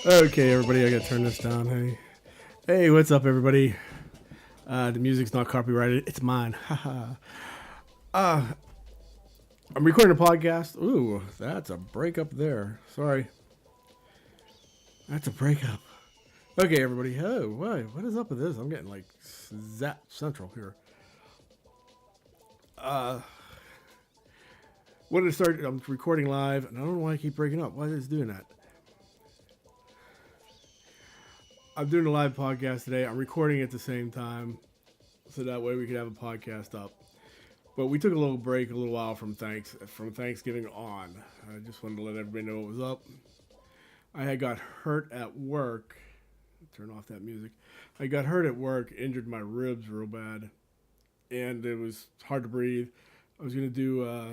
Okay, everybody, I gotta turn this down. Hey, what's up, everybody? The music's not copyrighted; it's mine. Haha. I'm recording a podcast. Ooh, that's a breakup there. Sorry, that's a breakup. Okay, everybody. Oh, what is up with this? I'm getting like Zap Central here. When did it start? I'm recording live, and I don't know why I keep breaking up. Why is it doing that? I'm doing a live podcast today. I'm recording at the same time, so that way we could have a podcast up. But we took a little break, a little while from Thanksgiving on. I just wanted to let everybody know what was up. I had got hurt at work. Turn off that music. I got hurt at work, injured my ribs real bad, and it was hard to breathe. I was gonna do a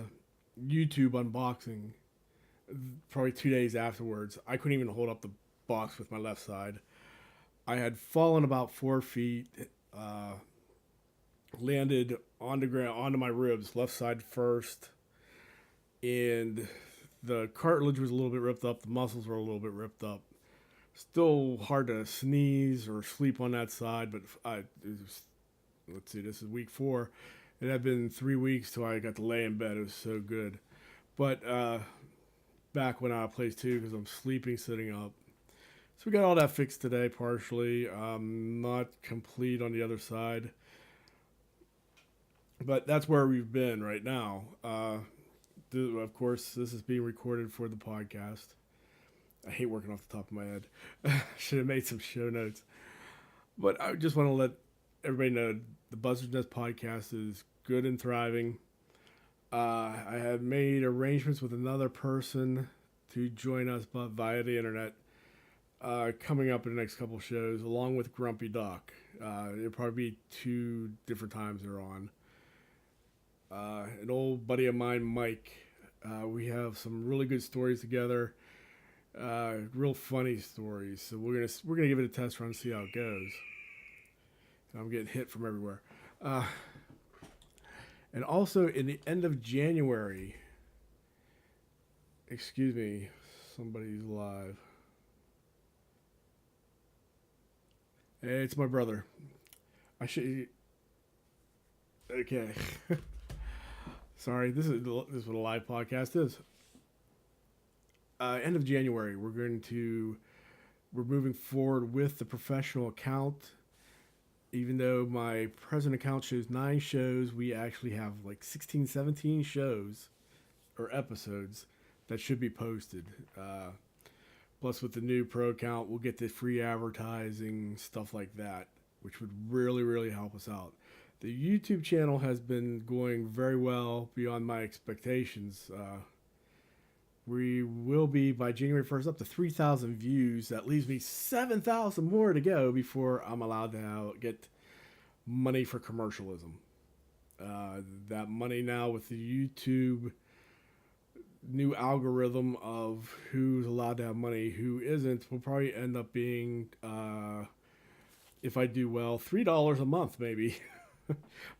YouTube unboxing probably 2 days afterwards. I couldn't even hold up the box with my left side. I had fallen about 4 feet, landed on the ground, onto my ribs, left side first, and the cartilage was a little bit ripped up. The muscles were a little bit ripped up. Still hard to sneeze or sleep on that side, but let's see, this is week 4. It had been 3 weeks till I got to lay in bed. It was so good. But back when I played too, because I'm sleeping sitting up. So we got all that fixed today, partially. Not complete on the other side. But that's where we've been right now. Of course, this is being recorded for the podcast. I hate working off the top of my head. Should have made some show notes. But I just want to let everybody know the Buzzard's Nest podcast is good and thriving. I had made arrangements with another person to join us via the internet. Coming up in the next couple shows, along with Grumpy Duck. It'll probably be 2 different times they're on. An old buddy of mine, Mike. We have some really good stories together. Real funny stories. So we're gonna give it a test run and see how it goes. I'm getting hit from everywhere. And also in the end of January. Excuse me, somebody's live. Hey, it's my brother. I should. Okay. Sorry, this is what a live podcast is. End of January, we're moving forward with the professional account. Even though my present account shows 9 shows, we actually have like 16, 17 shows or episodes that should be posted. Plus, with the new pro account, we'll get the free advertising, stuff like that, which would really, really help us out. The YouTube channel has been going very well beyond my expectations. We will be, by January 1st, up to 3,000 views. That leaves me 7,000 more to go before I'm allowed to get money for commercialism. That money now with the YouTube new algorithm of who's allowed to have money, who isn't, will probably end up being, if I do well, $3 a month maybe.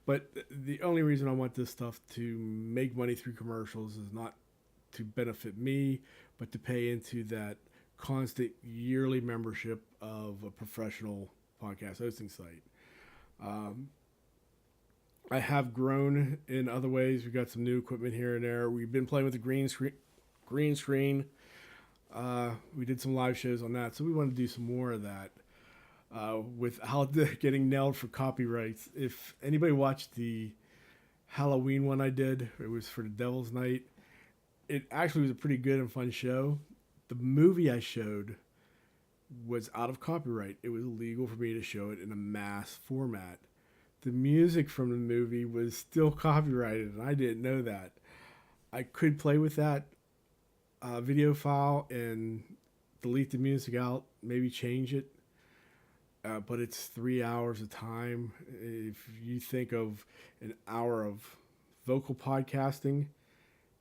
But the only reason I want this stuff to make money through commercials is not to benefit me, but to pay into that constant yearly membership of a professional podcast hosting site. I have grown in other ways. We've got some new equipment here and there. We've been playing with the green screen. We did some live shows on that, so we want to do some more of that. Without getting nailed for copyrights. If anybody watched the Halloween one I did, it was for the Devil's Night. It actually was a pretty good and fun show. The movie I showed was out of copyright. It was illegal for me to show it in a mass format. the music from the movie was still copyrighted, and I didn't know that. I could play with that video file and delete the music out, maybe change it, but it's 3 hours of time. If you think of an hour of vocal podcasting,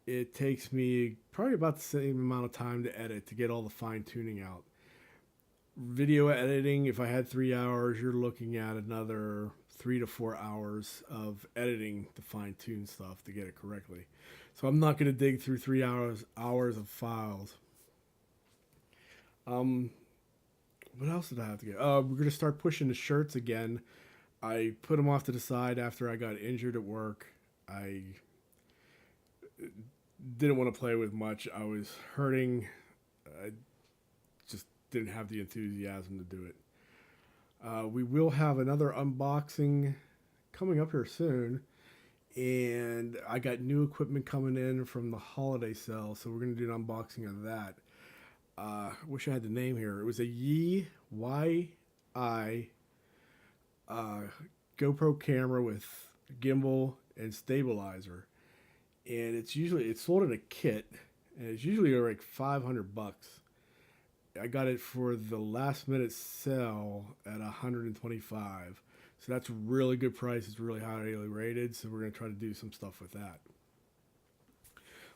it takes me probably about the same amount of time to edit to get all the fine tuning out. Video editing, if I had 3 hours, you're looking at another 3 to 4 hours of editing to fine tune stuff to get it correctly. So I'm not going to dig through 3 hours of files. What else did I have to get? We're going to start pushing the shirts again. I put them off to the side after I got injured at work. I didn't want to play with much. I was hurting. I just didn't have the enthusiasm to do it. We will have another unboxing coming up here soon. And I got new equipment coming in from the holiday sale, so we're going to do an unboxing of that. Wish I had the name here. It was a YI GoPro camera with gimbal and stabilizer, and it's sold in a kit, and it's usually like $500. I got it for the last minute sale at $125. So that's a really good price. It's really highly rated. So we're going to try to do some stuff with that.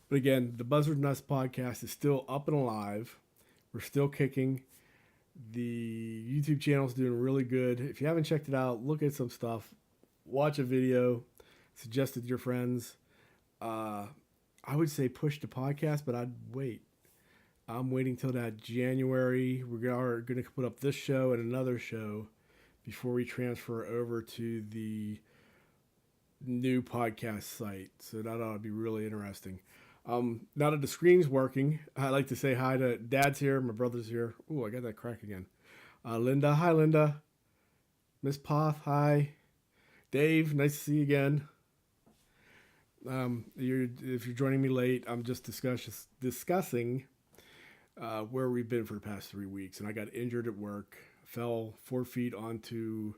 But again, the Buzzard Nuts podcast is still up and alive. We're still kicking. The YouTube channel is doing really good. If you haven't checked it out, look at some stuff. Watch a video. Suggest it to your friends. I would say push the podcast, but I'd wait. I'm waiting till that January. We are going to put up this show and another show before we transfer over to the new podcast site. So that ought to be really interesting. Now that the screen's working, I'd like to say hi to Dad's here. My brother's here. Ooh, I got that crack again. Linda. Hi, Linda. Miss Poth. Hi. Dave. Nice to see you again. If you're joining me late, I'm just discussing where we've been for the past 3 weeks. And I got injured at work. Fell 4 feet onto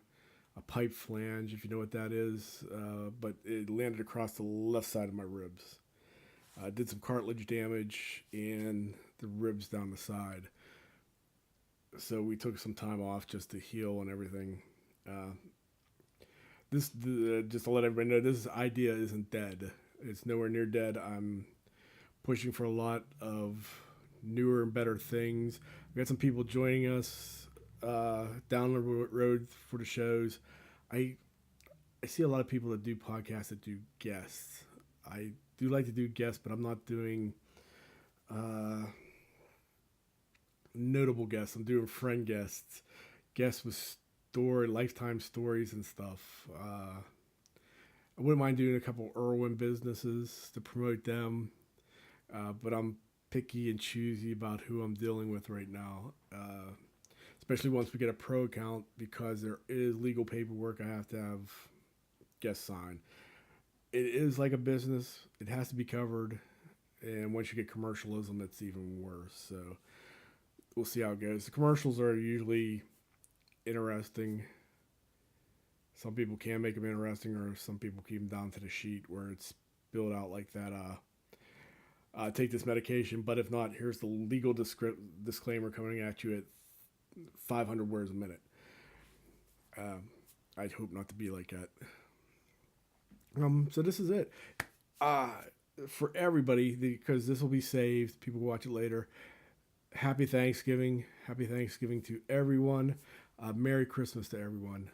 a pipe flange, if you know what that is, but it landed across the left side of my ribs. Did some cartilage damage and the ribs down the side. So we took some time off just to heal and everything. Just to let everybody know, this idea isn't dead. It's nowhere near dead. I'm pushing for a lot of newer and better things. We got some people joining us down the road for the shows. I see a lot of people that do podcasts that do guests. I do like to do guests, but I'm not doing notable guests. I'm doing friend guests with lifetime stories and stuff. I wouldn't mind doing a couple Irwin businesses to promote them, but I'm picky and choosy about who I'm dealing with right now. Especially once we get a pro account, because there is legal paperwork I have to have guests sign. It is like a business. It has to be covered. And once you get commercialism, it's even worse. So we'll see how it goes. The commercials are usually interesting. Some people can make them interesting, or some people keep them down to the sheet where it's built out like that. Take this medication, but if not, here's the legal disclaimer coming at you at 500 words a minute. I'd hope not to be like that. So this is it. For everybody, because this will be saved, people watch it later. Happy Thanksgiving. Happy Thanksgiving to everyone. Merry Christmas to everyone.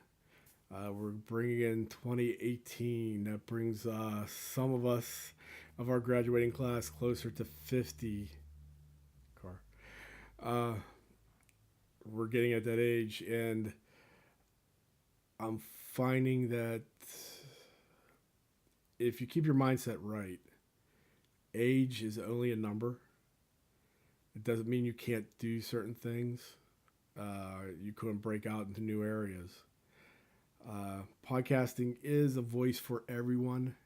We're bringing in 2018. That brings some of us of our graduating class closer to 50. We're getting at that age, and I'm finding that if you keep your mindset right, age is only a number. It doesn't mean you can't do certain things. You couldn't break out into new areas. Podcasting is a voice for everyone.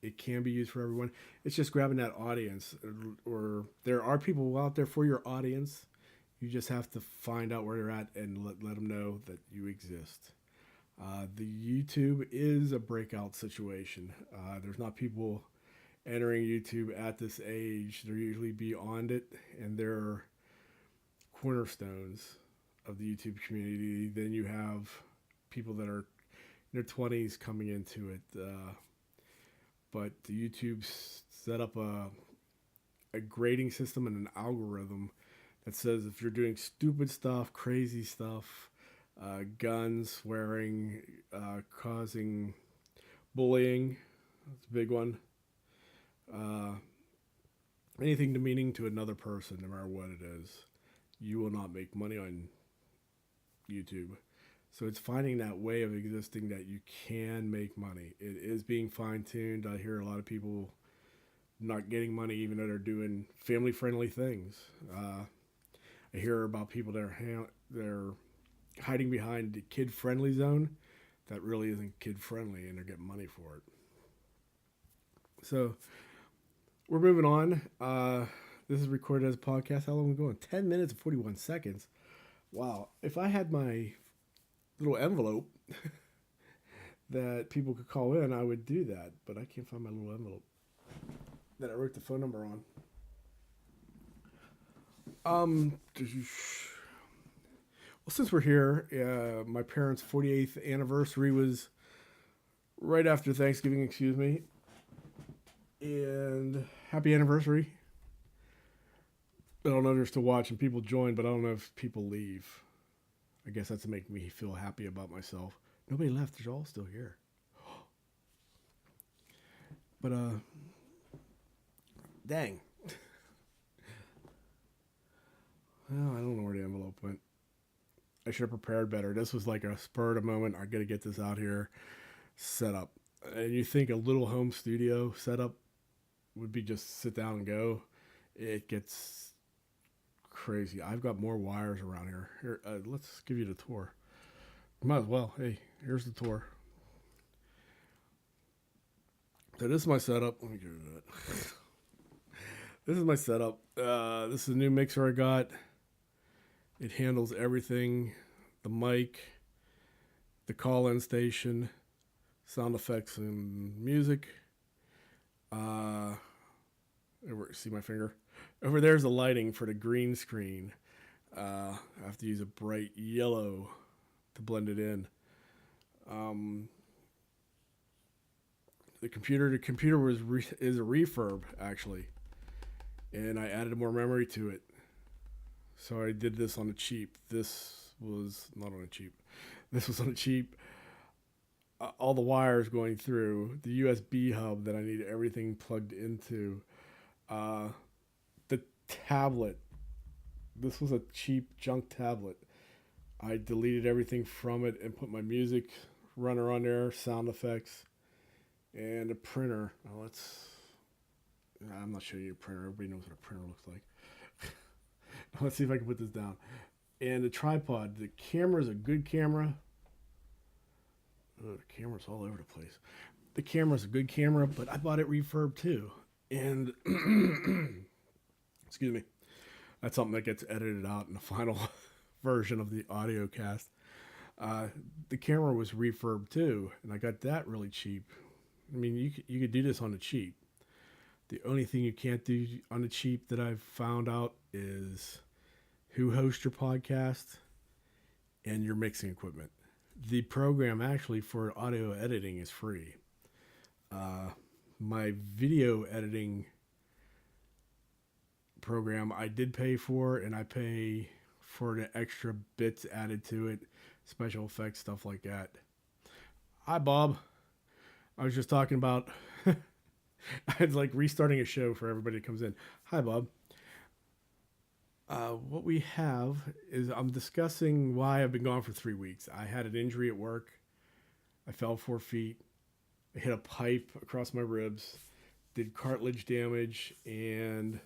It can be used for everyone. It's just grabbing that audience, or there are people out there for your audience. You just have to find out where you're at and let them know that you exist. The YouTube is a breakout situation. There's not people entering YouTube at this age. They're usually beyond it, and they're cornerstones of the YouTube community. Then you have people that are in their 20s coming into it. But the YouTube set up a grading system and an algorithm that says if you're doing stupid stuff, crazy stuff, guns, swearing, causing bullying, that's a big one. Uh, Anything demeaning to another person, no matter what it is, you will not make money on YouTube. So it's finding that way of existing that you can make money. It is being fine tuned. I hear a lot of people not getting money even though they're doing family friendly things. I hear about people that they're hiding behind the kid friendly zone that really isn't kid friendly, and they're getting money for it. So we're moving on. This is recorded as a podcast. How long are we going? 10 minutes and 41 seconds. Wow. If I had my little envelope that people could call in, I would do that. But I can't find my little envelope that I wrote the phone number on. Well, since we're here, my parents' 48th anniversary was right after Thanksgiving, excuse me. And happy anniversary. I don't know if they're still watching. People join, but I don't know if people leave. I guess that's to make me feel happy about myself. Nobody left. They're all still here. But, dang. Well, I don't know where the envelope went. I should have prepared better. This was like a spur of the moment. I got to get this out here set up. And you think a little home studio setup would be just sit down and go. It gets crazy. I've got more wires around here. Here, let's give you the tour. Might as well. Hey, here's the tour. So this is my setup. Let me get rid of that. This is my setup. This is a new mixer I got. It handles everything. The mic, the call-in station, sound effects and music. See my finger? Over there's the lighting for the green screen. I have to use a bright yellow to blend it in. The computer is a refurb actually, and I added more memory to it. So I did this on a cheap. This was not on a cheap. This was on a cheap. All the wires going through the USB hub that I need everything plugged into. The tablet. This was a cheap junk tablet. I deleted everything from it and put my music runner on there, sound effects, and a printer. Now I'm not showing you a printer. Everybody knows what a printer looks like. Let's see if I can put this down. And the tripod. The camera is a good camera. Oh, the camera's all over the place. The camera's a good camera, but I bought it refurb too. And excuse me, that's something that gets edited out in the final version of the audio cast. The camera was refurb too, and I got that really cheap. I mean, you could do this on the cheap. The only thing you can't do on the cheap that I've found out is who hosts your podcast and your mixing equipment. The program actually for audio editing is free. My video editing program I did pay for, and I pay for the extra bits added to it, special effects, stuff like that. Hi, Bob. I was just talking about it's like restarting a show for everybody that comes in. Hi, Bob. What we have is I'm discussing why I've been gone for 3 weeks. I had an injury at work. I fell 4 feet. I hit a pipe across my ribs, did cartilage damage and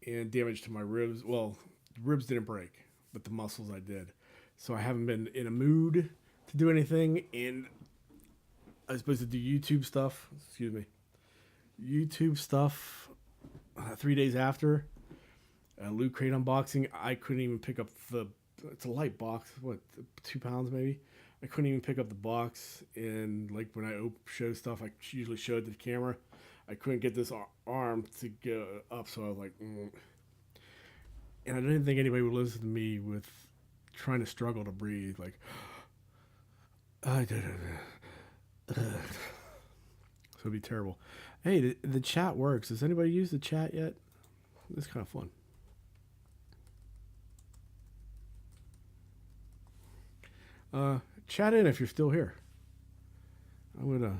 damage to my ribs. Well, the ribs didn't break, but the muscles I did. So I haven't been in a mood to do anything, and I was supposed to do YouTube stuff. Excuse me. YouTube stuff 3 days after. Loot Crate unboxing. I couldn't even pick up it's a light box. What, 2 pounds maybe? I couldn't even pick up the box, and like when I show stuff, I usually show it to the camera. I couldn't get this arm to go up, so I was like, and I didn't think anybody would listen to me with trying to struggle to breathe. Like, I did it. So it'd be terrible. Hey, the chat works. Has anybody used the chat yet? It's kind of fun. Chat in if you're still here. I'm going to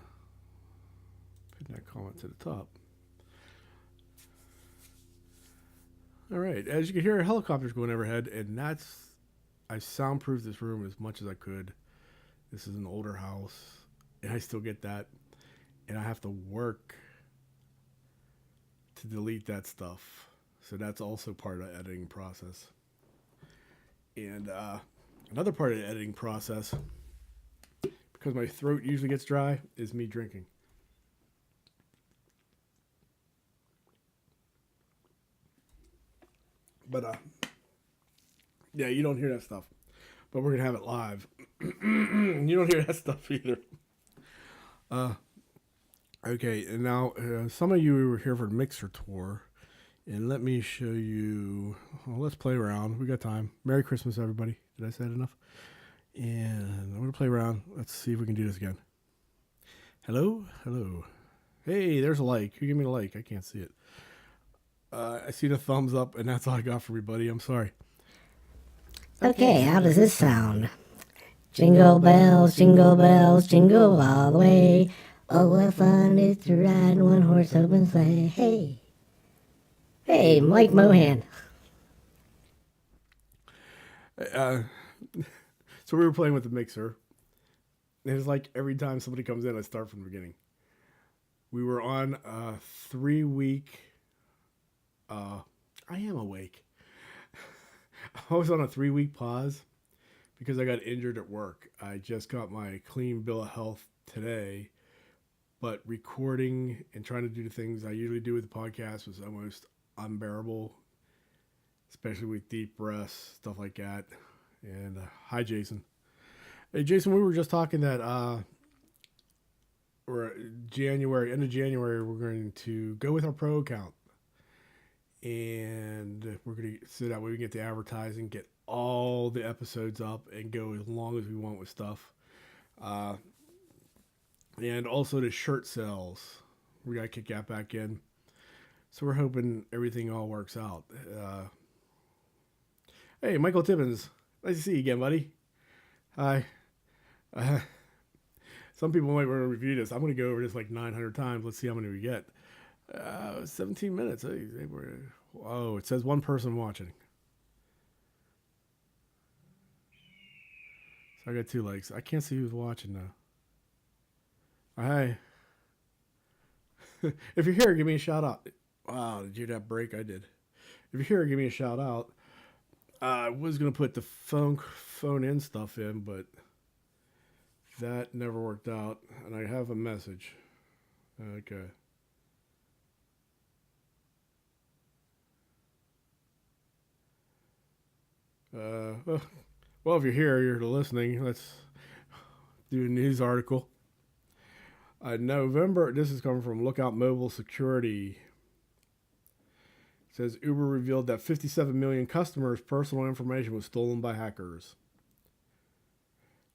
put that comment to the top. All right. As you can hear, helicopters going overhead, and I soundproofed this room as much as I could. This is an older house, and I still get that. And I have to work to delete that stuff. So that's also part of the editing process. And another part of the editing process, because my throat usually gets dry, is me drinking. But yeah, you don't hear that stuff. But we're gonna have it live. You don't hear that stuff either. Okay, and now some of you were here for the Mixer tour, and let me show you. Well, let's play around. We got time. Merry Christmas, everybody. Did I say it enough? And I'm gonna play around. Let's see if we can do this again. Hello, hello. Hey, there's a like. Who gave me a like? I can't see it. I see the thumbs up, and that's all I got for everybody. I'm sorry. Okay, how does this sound? Jingle bells, jingle all the way. Oh, what fun it is to ride in one horse open sleigh. Hey. Hey, Mike Mohan. So we were playing with the Mixer. And it's like every time somebody comes in, I start from the beginning. We were on a 3-week... I am awake. I was on a 3-week pause because I got injured at work. I just got my clean bill of health today, but recording and trying to do the things I usually do with the podcast was almost unbearable, especially with deep breaths, stuff like that. And hi, Jason. Hey, Jason, we were just talking that we're January, end of January, we're going to go with our pro account. And we're going to, so that way we can get the advertising, get all the episodes up, and go as long as we want with stuff. And also the shirt sales. We got to kick that back in. So we're hoping everything all works out. Hey, Michael Tibbins. Nice to see you again, buddy. Hi. Some people might want to review this. I'm going to go over this like 900 times. Let's see how many we get. 17 minutes. Oh, it says one person watching. So I got 2 likes. I can't see who's watching now. Hi. If you're here, give me a shout out. Wow, did you hear that break? I did. If you're here, give me a shout out. I was going to put the phone in stuff in, but that never worked out. And I have a message. Okay. Well, if you're here, you're listening. Let's do a news article. November, this is coming from Lookout Mobile Security. It says Uber revealed that 57 million customers' personal information was stolen by hackers.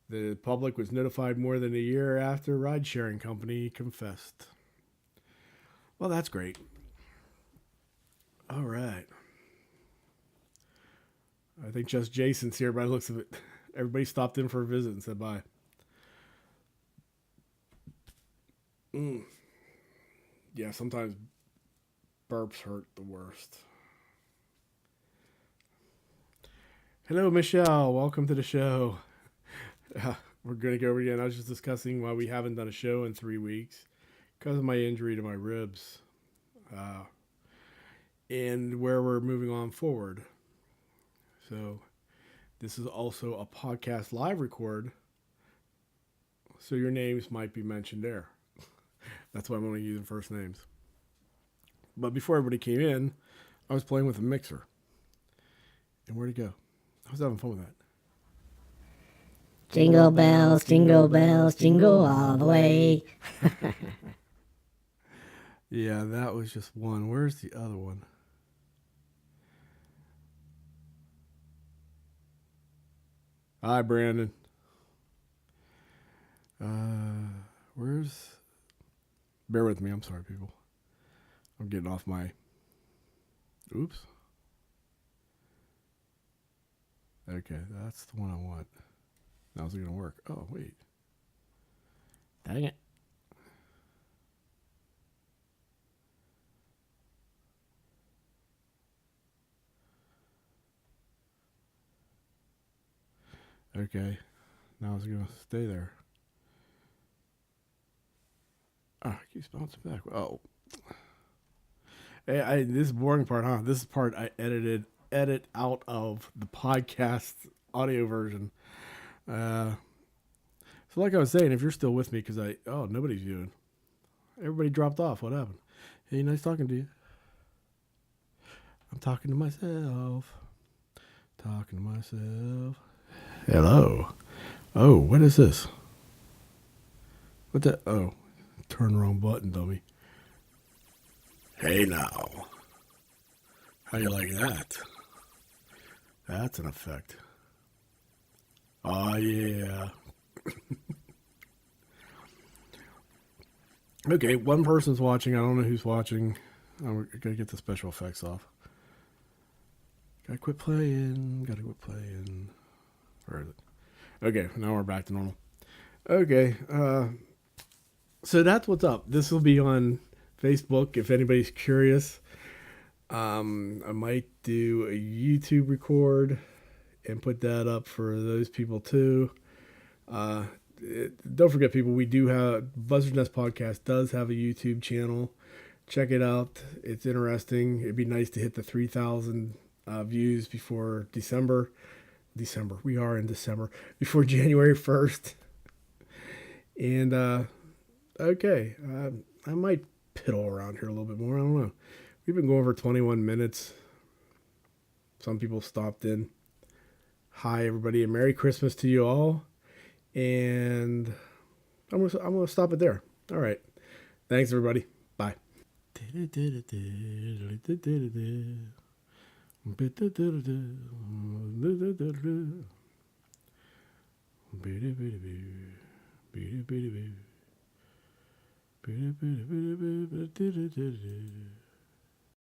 The public was notified more than a year after ride-sharing company confessed. Well, that's great. All right. I think just Jason's here by the looks of it. Everybody stopped in for a visit and said bye. Yeah, sometimes burps hurt the worst. Hello, Michelle. Welcome to the show. We're going to go over again. I was just discussing why we haven't done a show in 3 weeks because of my injury to my ribs. And where we're moving on forward. So this is also a podcast live record. So your names might be mentioned there. That's why I'm only using first names. But before everybody came in, I was playing with a Mixer. And where'd it go? I was having fun with that. jingle bells, jingle all the way. Yeah, that was just one. Where's the other one? Hi, Brandon. Where's... Bear with me. I'm sorry, people. I'm getting off my... Oops. Okay, that's the one I want. How's it going to work? Oh, wait. Dang it. Okay. Now it's going to stay there. Ah, it keeps bouncing back. Oh. Hey, this is the boring part, huh? This is the part I edit out of the podcast audio version. So like I was saying, if you're still with me, because nobody's viewing. Everybody dropped off. What happened? Hey, nice talking to you. I'm talking to myself. Talking to myself. Hello. Oh, what is this? What the? Oh, turn the wrong button, dummy. Hey now. How you like that? That's an effect. Oh, yeah. Okay, one person's watching. I don't know who's watching. I'm going to get the special effects off. Gotta quit playing. Where is it? Okay, now we're back to normal. Okay, so that's what's up. This will be on Facebook if anybody's curious. I might do a YouTube record and put that up for those people too. Don't forget, people, we do have Buzzard's Nest Podcast does have a YouTube channel. Check it out. It's interesting. It'd be nice to hit the 3,000 views before December. We are in December. Before January 1st. And, okay. I might piddle around here a little bit more. I don't know. We've been going over 21 minutes. Some people stopped in. Hi, everybody, and Merry Christmas to you all. And I'm gonna stop it there. All right. Thanks, everybody. Bye.